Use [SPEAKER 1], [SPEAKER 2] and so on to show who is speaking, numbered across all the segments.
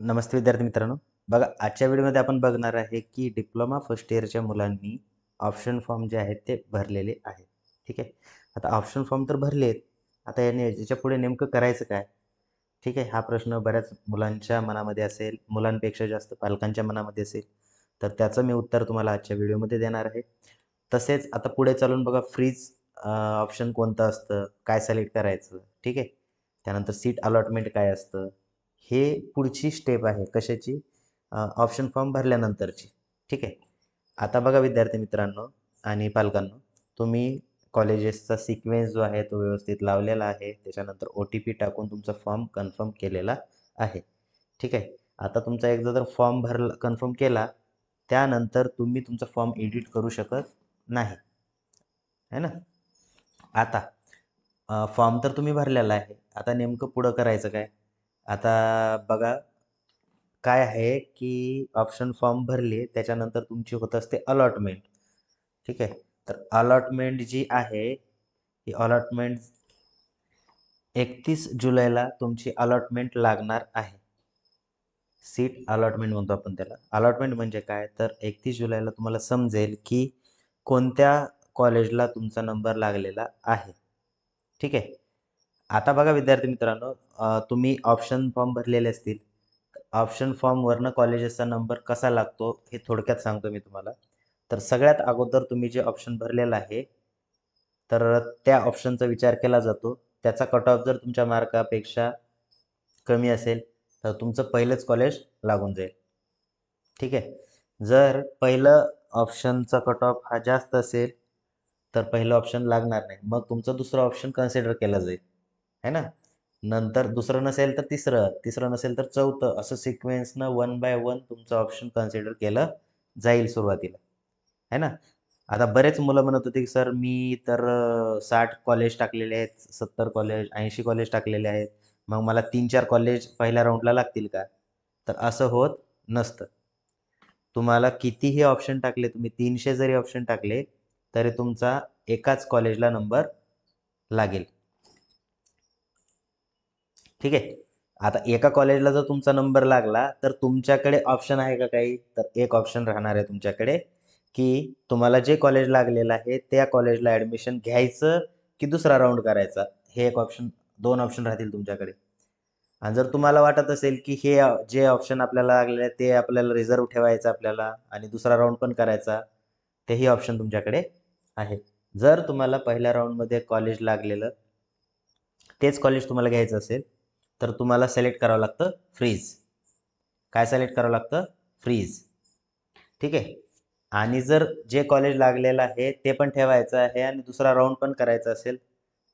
[SPEAKER 1] नमस्ते विद्यार्थी मित्रांनो. बघा आजच्या व्हिडिओमध्ये आपण बघणार आहे की डिप्लोमा फर्स्ट इयरच्या मुलांनी ऑप्शन फॉर्म जे आहेत ते भरलेले आहेत. ठीक आहे. आता ऑप्शन फॉर्म तर भरलेत. आता याच्या पुढे नेमकं करायचं काय? ठीक आहे. हा प्रश्न बऱ्याच मुलांच्या मनामध्ये असेल, मुलांपेक्षा जास्त पालकांच्या मनामध्ये असेल. तर त्याचं मी उत्तर तुम्हाला आजच्या व्हिडिओमध्ये देणार आहे. तसेच आता पुढे चालून बघा फ्रीज ऑप्शन कोणतं असतं? काय सिलेक्ट करायचं? ठीक आहे. त्यानंतर सीट अलॉटमेंट काय असतं? हे पुढची स्टेप आहे कशाची? ऑप्शन फॉर्म भरल्यानंतरची. ठीक आहे. आता बघा विद्यार्थी मित्रांनो आणि पालकांनो, तुम्ही कॉलेजेसचा सिक्वेन्स जो आहे तो व्यवस्थित लावलेला आहे. त्याच्यानंतर OTP टाकून तुमचा फॉर्म कन्फर्म केलेला आहे. ठीक आहे. आता तुमचा एकदा जर फॉर्म भरला कन्फर्म केला, त्यानंतर तुम्ही तुमचा फॉर्म एडिट करू शकत नाही. आहे ना? आता फॉर्म तर तुम्ही भरलेला आहे. आता नेमकं पुढं करायचं काय? आता बघा काय आहे की ऑप्शन फॉर्म भरले त्याच्यानंतर तुमची होत असते अलॉटमेंट. ठीक आहे. तर अलॉटमेंट जी आहे ही अलॉटमेंट 31 जुलैला तुमची अलॉटमेंट लागणार आहे. सीट अलॉटमेंट म्हणतो आपण त्याला. अलॉटमेंट म्हणजे काय? तर 31 जुलैला तुम्हाला समजेल की कोणत्या कॉलेजला तुमचा नंबर लागलेला आहे. ठीक आहे. आता बघा विद्यार्थी मित्रांनो, तुम्ही ऑप्शन फॉर्म भरलेले असतील. ऑप्शन फॉर्मवरनं कॉलेजेसचा नंबर कसा लागतो हे थोडक्यात सांगतो मी तुम्हाला. तर सगळ्यात अगोदर तुम्ही जे ऑप्शन भरलेलं आहे, तर त्या ऑप्शनचा विचार केला जातो. त्याचा कट ऑफ जर तुमच्या मार्कापेक्षा कमी असेल, तर तुमचं पहिलंच कॉलेज लागून जाईल. ठीक आहे. जर पहिलं ऑप्शनचा कट ऑफ हा जास्त असेल, तर पहिलं ऑप्शन लागणार नाही. मग तुमचं दुसरं ऑप्शन कन्सिडर केलं जाईल. आहे ना? नंतर दुसरं नसेल तर तिसरं, तिसरं नसेल तर चौथं, असं सिक्वेन्सनं वन बाय वन तुमचं ऑप्शन कन्सिडर केलं जाईल सुरुवातीला. आहे ना? आता बरेच मुलं म्हणत होते, की सर मी तर 60 कॉलेज टाकलेले आहेत, 70 कॉलेज, 80 कॉलेज टाकलेले आहेत. मग मला 3-4 कॉलेज पहिल्या राउंडला लागतील का? तर असं होत नसतं. तुम्हाला कितीही ऑप्शन टाकले, तुम्ही 300 जरी ऑप्शन टाकले, तरी तुमचा एकाच कॉलेजला नंबर लागेल. ठीक आहे. आता एका कॉलेजला जर तुमचा नंबर लागला, तर तुमच्याकडे ऑप्शन आहे का काही? तर एक ऑप्शन राहणार आहे तुमच्याकडे, की तुम्हाला जे कॉलेज लागलेलं आहे, त्या कॉलेजला ॲडमिशन घ्यायचं की दुसरा राउंड करायचा? हे एक ऑप्शन 2 ऑप्शन राहतील तुमच्याकडे. आणि जर तुम्हाला वाटत असेल, की हे जे ऑप्शन आपल्याला लागलेले आहे, ते आपल्याला रिझर्व्ह ठेवायचं आपल्याला आणि दुसरा राउंड पण करायचा, तेही ऑप्शन तुमच्याकडे आहे. जर तुम्हाला पहिल्या राउंडमध्ये कॉलेज लागलेलं तेच कॉलेज तुम्हाला घ्यायचं असेल, तर तुम्हाला सिलेक्ट करावं लागतं फ्रीज. काय सिलेक्ट करावं लागतं? फ्रीज. ठीक आहे. आणि जर जे कॉलेज लागलेलं आहे ते पण ठेवायचं आहे आणि दुसरा राउंड पण करायचा असेल,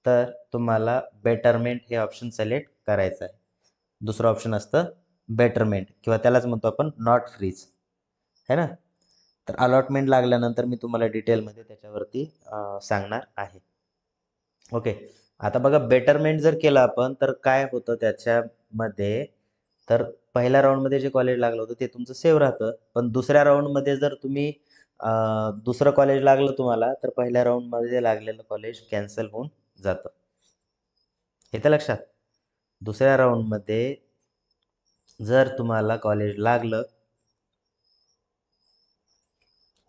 [SPEAKER 1] तर तुम्हाला बेटरमेंट हे ऑप्शन सिलेक्ट करायचं आहे. दुसरं ऑप्शन असतं बेटरमेंट किंवा त्यालाच म्हणतो आपण नॉट फ्रीज. है ना? तर अलॉटमेंट लागल्यानंतर मी तुम्हाला डिटेलमध्ये त्याच्यावरती सांगणार आहे. ओके. आता बघा बेटरमेंट जर केलं आपण तर काय होतं त्याच्यामध्ये, तर पहिल्या राउंडमध्ये जे कॉलेज लागलं होतं ते तुमचं सेव्ह राहतं. पण दुसऱ्या राउंडमध्ये जर तुम्ही दुसरं कॉलेज लागलं तुम्हाला, तर पहिल्या राउंडमध्ये लागलेलं कॉलेज कॅन्सल होऊन जातं. येतं लक्षात? दुसऱ्या राउंडमध्ये जर तुम्हाला कॉलेज लागलं,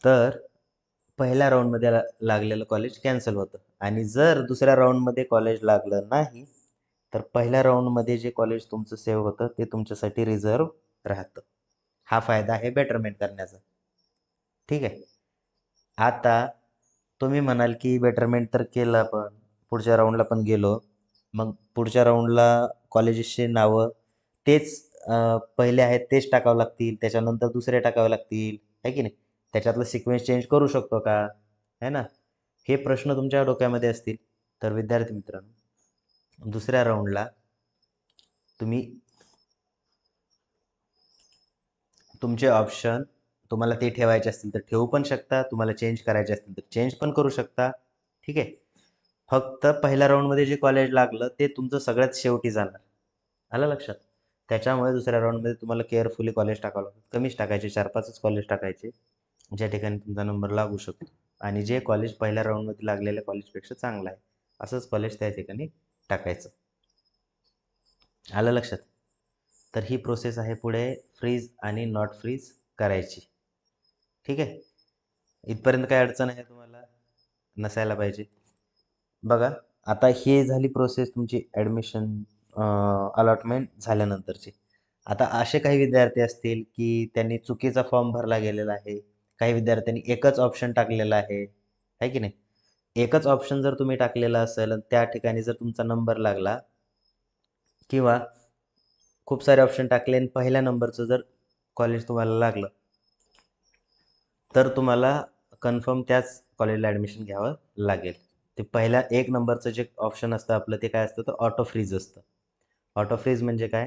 [SPEAKER 1] तर पहिल्या राउंडमध्ये लागलेलं कॉलेज कॅन्सल होतं आणि जर दुसऱ्या राउंडमध्ये कॉलेज लागलं नाही, तर पहिल्या राउंडमध्ये जे कॉलेज तुमचं सेव्ह होतं ते तुमच्यासाठी रिझर्व्ह राहतं. हा फायदा आहे बेटरमेंट करण्याचा. ठीक आहे. आता तुम्ही म्हणाल की बेटरमेंट तर केलं आपण, पुढच्या राऊंडला पण गेलो. मग पुढच्या राऊंडला कॉलेजेसची नावं तेच पहिले आहेत तेच टाकावं लागतील, त्याच्यानंतर दुसरे टाकावे लागतील, आहे की नाही? त्याच्यातलं सिक्वेन्स चेंज करू शकतो का? आहे ना? हे प्रश्न तुमच्या डोक्यामध्ये असतील. तर विद्यार्थी मित्रांनो, दुसऱ्या राऊंडला तुम्ही तुमचे ऑप्शन तुम्हाला ते ठेवायचे असतील तर ठेवू पण शकता. तुम्हाला चेंज करायचे असतील तर चेंज पण करू शकता. ठीक आहे. फक्त पहिल्या राऊंडमध्ये जे कॉलेज लागलं ते तुमचं सगळ्यात शेवटी जाणार. आलं लक्षात? त्याच्यामुळे दुसऱ्या राऊंडमध्ये तुम्हाला केअरफुली कॉलेज टाकावं लागतं. कमीच टाकायचे, 4-5च कॉलेज टाकायचे, ज्या ठिकाणी तुमचा नंबर लागू शकतो. आणि जे कॉलेज पहिल्या राऊंडमध्ये लागलेल्या कॉलेजपेक्षा चांगलं आहे, असंच कॉलेज त्या ठिकाणी टाकायचं. आलं लक्षात? तर ही प्रोसेस आहे पुढे फ्रीज आणि नॉट फ्रीज करायची. ठीक आहे. इथपर्यंत काय अडचण आहे तुम्हाला? नसायला पाहिजे. बघा, आता हे झाली प्रोसेस तुमची ॲडमिशन अलॉटमेंट झाल्यानंतरची. आता असे काही विद्यार्थी असतील की त्यांनी चुकीचा फॉर्म भरला गेलेला आहे. काही विद्यार्थ्यांनी एकच ऑप्शन टाकलेला आहे की नाही? एकच ऑप्शन जर तुम्ही टाकलेला असेल आणि त्या ठिकाणी जर तुमचा नंबर लागला किंवा खूप सारे ऑप्शन टाकले आणि पहिल्या नंबरचं जर कॉलेज तुम्हाला लागलं, तर तुम्हाला कन्फर्म त्याच कॉलेजला ॲडमिशन घ्यावं लागेल. ते पहिल्या 1 नंबरचं जे ऑप्शन असतं आपलं ते काय असतं, तर ऑटो फ्रीज असतं. ऑटो फ्रीज म्हणजे काय?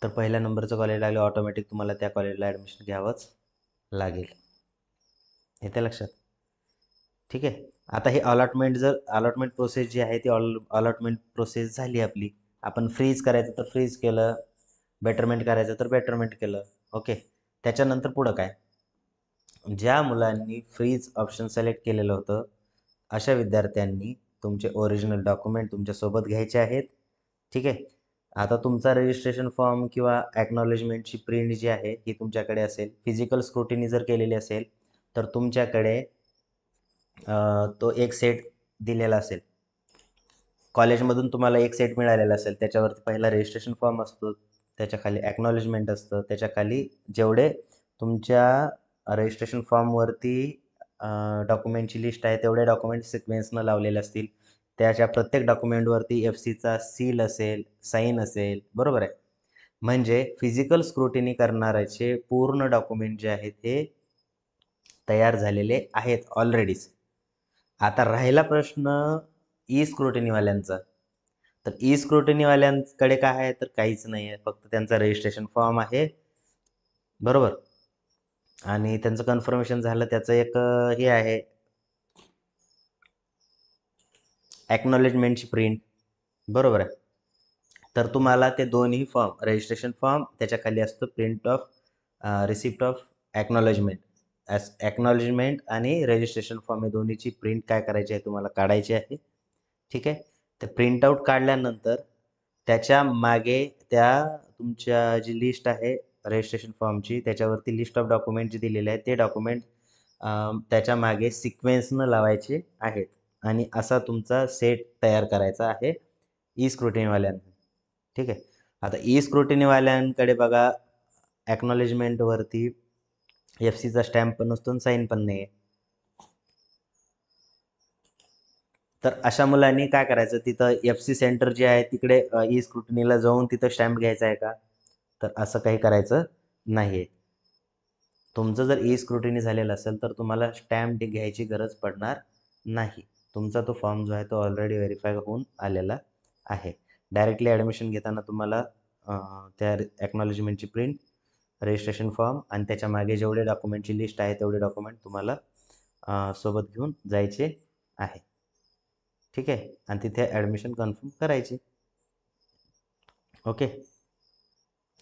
[SPEAKER 1] तर पहिल्या नंबरचं कॉलेज लागलं ऑटोमॅटिक तुम्हाला त्या कॉलेजला ॲडमिशन घ्यावंच लागेल. येतं लक्षात? ठीक आहे. आता हे अलॉटमेंट प्रोसेस जी आहे ती अलॉटमेंट प्रोसेस झाली आपली. आपण फ्रीज करायचं तर फ्रीज केलं, बेटरमेंट करायचं तर बेटरमेंट केलं. ओके. त्याच्यानंतर पुढं काय? ज्या मुलांनी फ्रीज ऑप्शन सिलेक्ट केलेलं होतं, अशा विद्यार्थ्यांनी तुमचे ओरिजिनल डॉक्युमेंट तुमच्यासोबत घ्यायचे आहेत. ठीक आहे. आता तुमचा रजिस्ट्रेशन फॉर्म किंवा ॲक्नॉलेजमेंटची प्रिंट जी आहे ही तुमच्याकडे असेल. फिजिकल स्क्रुटिनी जर केलेली असेल, तर तुमच्याकडे तो एक सेट दिलेला असेल. कॉलेजमधून तुम्हाला एक सेट मिळालेला असेल. त्याच्यावरती पहिला रजिस्ट्रेशन फॉर्म असतो. त्याच्याखाली ॲक्नॉलेजमेंट असतं. त्याच्याखाली जेवढे तुमच्या रजिस्ट्रेशन फॉर्मवरती डॉक्युमेंटची लिस्ट आहे तेवढे डॉक्युमेंट सिक्वेन्सनं लावलेले असतील. त्याच्या प्रत्येक डॉक्युमेंटवरती एफ-सीचा सील असेल, साईन असेल, बरोबर आहे. म्हणजे फिजिकल स्क्रुटिनी करणाऱ्याचे पूर्ण डॉक्युमेंट जे आहेत हे तयार झालेले आहेत ऑलरेडीच. आता राहिला प्रश्न ई स्क्रुटिनीवाल्यांचा. तर ई स्क्रुटिनीवाल्यांकडे काय आहे, तर काहीच नाही आहे. फक्त त्यांचा रजिस्ट्रेशन फॉर्म आहे, बरोबर. आणि त्यांचं कन्फर्मेशन झालं त्याचं एक हे आहे ॲक्नॉलेजमेंटची प्रिंट, बरोबर आहे. तर तुम्हाला ते दोन्ही फॉर्म, रजिस्ट्रेशन फॉर्म त्याच्याखाली असतं print of receipt of acknowledgement. Acknowledgement आणि रजिस्ट्रेशन फॉर्म हे दोन्हीची प्रिंट काय करायची आहे तुम्हाला काढायची आहे. ठीक आहे. ते प्रिंटआउट काढल्यानंतर त्याच्या मागे त्या तुमच्या जी लिस्ट आहे रजिस्ट्रेशन फॉर्मची त्याच्यावरती लिस्ट ऑफ डॉक्युमेंट जे दिलेले आहेत ते डॉक्युमेंट त्याच्या मागे सिक्वेन्सनं लावायचे आहेत आणि असा तुमचा सेट तयार करायचा आहे ई स्क्रुटिनीवाल्यांना. ठीक आहे. आता ई स्क्रुटिनीवाल्यांकडे बघा ॲक्नॉलेजमेंटवरती एफ-सीचा स्टॅम्प पण नसतो आणि साईन पण नाही आहे. तर अशा मुलांनी काय करायचं, तिथं एफ-सी सेंटर जे आहे तिकडे ई स्क्रुटिनीला जाऊन तिथं स्टॅम्प घ्यायचा आहे का? तर असं काही करायचं नाही आहे. तुमचं जर ई स्क्रुटिनी झालेलं असेल तर तुम्हाला स्टॅम्प घ्यायची गरज पडणार नाही. तुमचा तो फॉर्म जो आहे तो ऑलरेडी व्हेरीफाय होऊन आलेला आहे. डायरेक्टली ॲडमिशन घेताना तुम्हाला त्या ॲक्नॉलेजमेंटची प्रिंट, रजिस्ट्रेशन फॉर्म आणि त्याच्या मागे जेवढे डॉक्युमेंटची लिस्ट आहे तेवढे डॉक्युमेंट तुम्हाला सोबत घेऊन जायचे आहे. ठीक आहे. आणि तिथे ॲडमिशन कन्फर्म करायची. ओके.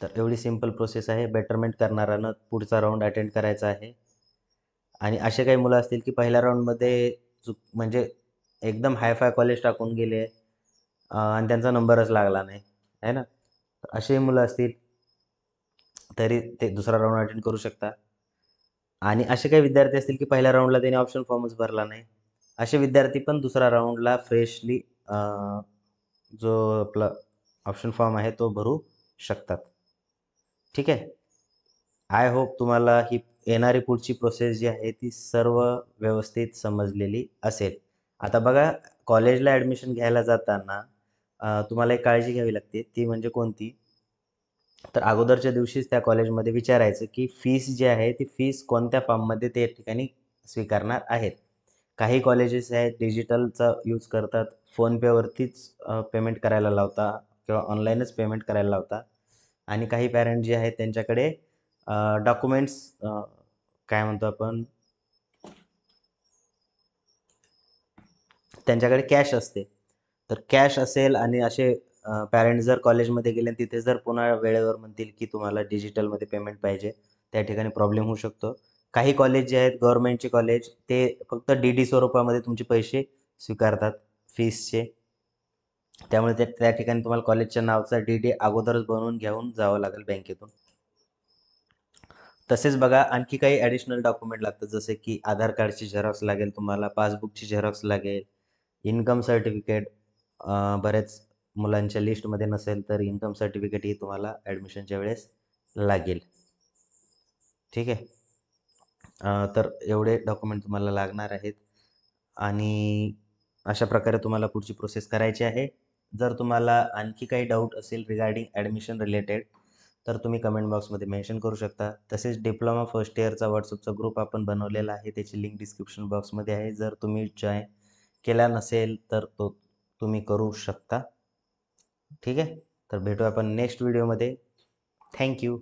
[SPEAKER 1] तर एवढी सिंपल प्रोसेस आहे. बेटरमेंट करणाऱ्यानं पुढचा राऊंड अटेंड करायचा आहे. आणि असे काही मुलं असतील की पहिल्या राऊंडमध्ये म्हणजे एकदम हाय-फाय कॉलेज टाकून गेले आणि त्यांचा नंबरच लागला नाही, आहे ना? असे मुलं असतील तरी ते दुसरा राऊंड अटेंड करू शकता. आणि असे काही विद्यार्थी असतील की पहिल्या राऊंडला त्यांनी ऑप्शन फॉर्मच भरला नाही. असे विद्यार्थी पण दुसऱ्या राऊंडला फ्रेशली जो आपला ऑप्शन फॉर्म आहे तो भरू शकतात. ठीक आहे. आय होप तुम्हाला ही येणारी पुढची प्रोसेस जी आहे ती सर्व व्यवस्थित समजलेली असेल. आता बघा, कॉलेजला ॲडमिशन घ्यायला जाताना तुम्हाला एक काळजी घ्यावी लागते. ती म्हणजे कोणती? तर अगोदरच्या दिवशीच त्या कॉलेजमध्ये विचारायचं की फीस जी आहे ती फीस कोणत्या फॉर्ममध्ये ते ठिकाणी स्वीकारणार आहेत. काही कॉलेजेस आहेत डिजिटलचा यूज करतात. फोनपेवरतीच पेमेंट करायला लावता किंवा ऑनलाईनच पेमेंट करायला लावता आणि काही पॅरेंट जे आहेत त्यांच्याकडे डॉक्युमेंट्स काय म्हणतो आपण, त्यांच्याकडे कॅश असते. तर कॅश असेल आणि असे पॅरेंट्स जर कॉलेजमध्ये गेले आणि तिथे जर पुन्हा वेळेवर म्हणतील की तुम्हाला डिजिटलमध्ये पेमेंट पाहिजे, त्या ठिकाणी प्रॉब्लेम होऊ शकतो. काही कॉलेज जे आहेत गव्हर्नमेंटचे कॉलेज ते फक्त डी-डी स्वरूपामध्ये तुमचे पैसे स्वीकारतात फीसचे. त्यामुळे त्या ठिकाणी तुम्हाला कॉलेजच्या नावाचा डी अगोदरच बनवून घेऊन जावं लागेल बँकेतून. तसेच बघा आणखी काही ॲडिशनल डॉक्युमेंट लागतात, जसे की आधार कार्डची झेरॉक्स लागेल तुम्हाला, पासबुकची झेरॉक्स लागेल, इन्कम सर्टिफिकेट. बऱ्याच मुलांच्या लिस्टमध्ये नसेल तर इन्कम सर्टिफिकेट ही तुम्हाला ॲडमिशनच्या वेळेस लागेल. ठीक आहे. तर एवढे डॉक्युमेंट तुम्हाला लागणार आहेत आणि अशा प्रकारे तुम्हाला पुढची प्रोसेस करायची आहे. जर तुम्हाला आणखी काही डाऊट असेल रिगार्डिंग ॲडमिशन रिलेटेड, तर तुम्ही कमेंट बॉक्समध्ये मेन्शन करू शकता. तसेच डिप्लोमा फर्स्ट इयरचा WhatsAppचा ग्रुप आपण बनवलेला आहे. त्याची लिंक डिस्क्रिप्शन बॉक्समध्ये आहे. जर तुम्ही जॉईन केला नसेल तर तो तुम्ही करू शकता. ठीक आहे. तर भेटू आपण नेक्स्ट व्हिडिओमध्ये. Thank you.